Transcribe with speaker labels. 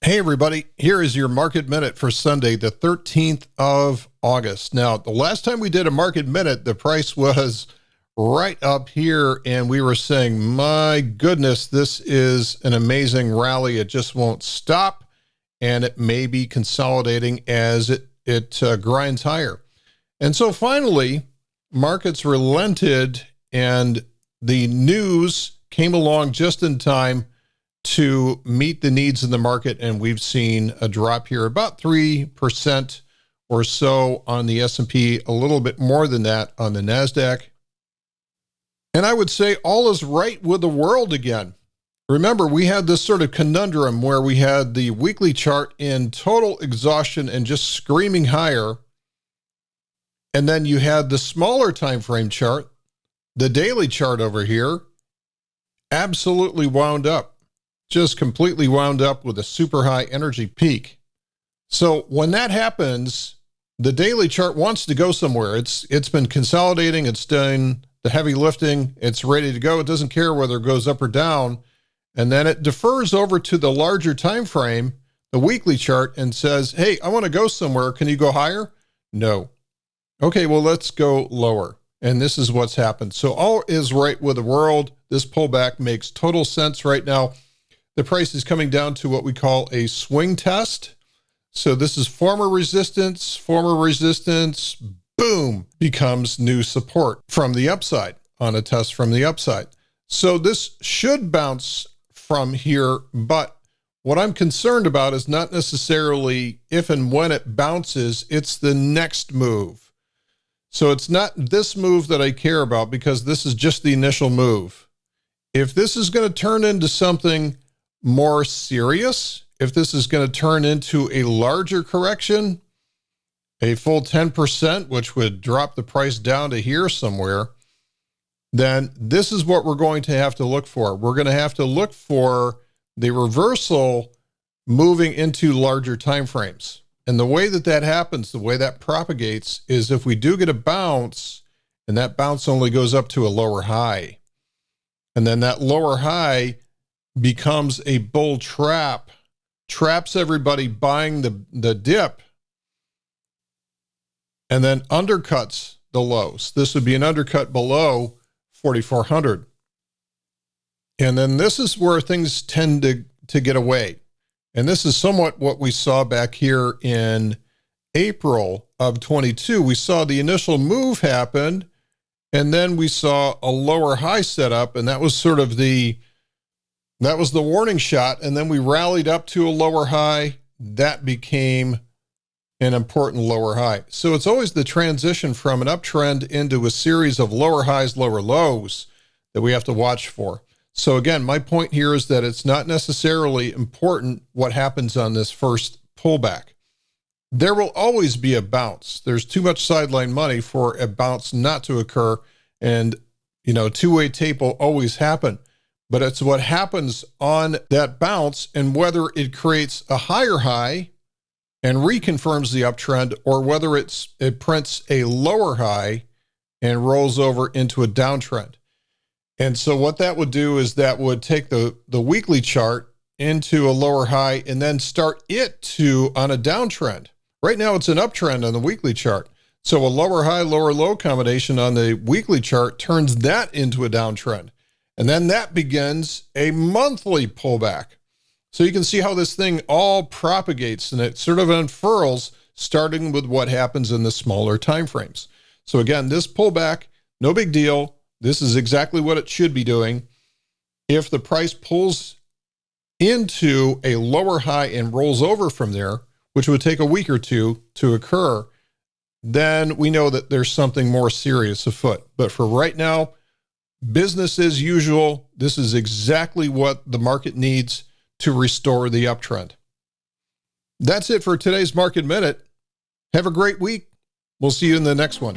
Speaker 1: Hey everybody, here is your market minute for Sunday, the 13th of August. Now, the last time we did a market minute, the price was right up here and we were saying, my goodness, this is an amazing rally. It just won't stop and it may be consolidating as it grinds higher. And so finally, markets relented and the news came along just in time to meet the needs in the market, and we've seen a drop here about 3% or so on the S&P, a little bit more than that on the NASDAQ. And I would say all is right with the world again. Remember, we had this sort of conundrum where we had the weekly chart in total exhaustion and just screaming higher. And then you had the smaller time frame chart, the daily chart over here, absolutely wound up. Just completely wound up with a super high energy peak. So when that happens, the daily chart wants to go somewhere. It's been consolidating, it's done the heavy lifting, it's ready to go. It doesn't care whether it goes up or down. And then it defers over to the larger time frame, the weekly chart, and says, hey, I want to go somewhere. Can you go higher? No. Okay, well, let's go lower. And this is what's happened. So all is right with the world. This pullback makes total sense right now. The price is coming down to what we call a swing test. So this is former resistance, boom, becomes new support from the upside on a test from the upside. So this should bounce from here, but what I'm concerned about is not necessarily if and when it bounces, it's the next move. So it's not this move that I care about because this is just the initial move. If this is going to turn into something more serious, if this is going to turn into a larger correction, a full 10%, which would drop the price down to here somewhere, then this is what we're going to have to look for. We're going to have to look for the reversal moving into larger time frames. And the way that that happens, the way that propagates, is if we do get a bounce, and that bounce only goes up to a lower high, and then that lower high becomes a bull trap, traps everybody buying the dip, and then undercuts the lows. This would be an undercut below 4,400. And then this is where things tend to get away. And this is somewhat what we saw back here in April of 22. We saw the initial move happen, and then we saw a lower high setup, and that was sort of the warning shot, and then we rallied up to a lower high. That became an important lower high. So it's always the transition from an uptrend into a series of lower highs, lower lows that we have to watch for. So again, my point here is that it's not necessarily important what happens on this first pullback. There will always be a bounce. There's too much sideline money for a bounce not to occur, and two-way tape will always happen. But it's what happens on that bounce and whether it creates a higher high and reconfirms the uptrend, or whether it prints a lower high and rolls over into a downtrend. And so what that would do is that would take the weekly chart into a lower high and then start it on a downtrend. Right now it's an uptrend on the weekly chart. So a lower high, lower low combination on the weekly chart turns that into a downtrend. And then that begins a monthly pullback. So you can see how this thing all propagates and it sort of unfurls, starting with what happens in the smaller time frames. So again, this pullback, no big deal. This is exactly what it should be doing. If the price pulls into a lower high and rolls over from there, which would take a week or two to occur, then we know that there's something more serious afoot. But for right now, business as usual. This is exactly what the market needs to restore the uptrend. That's it for today's Market Minute. Have a great week. We'll see you in the next one.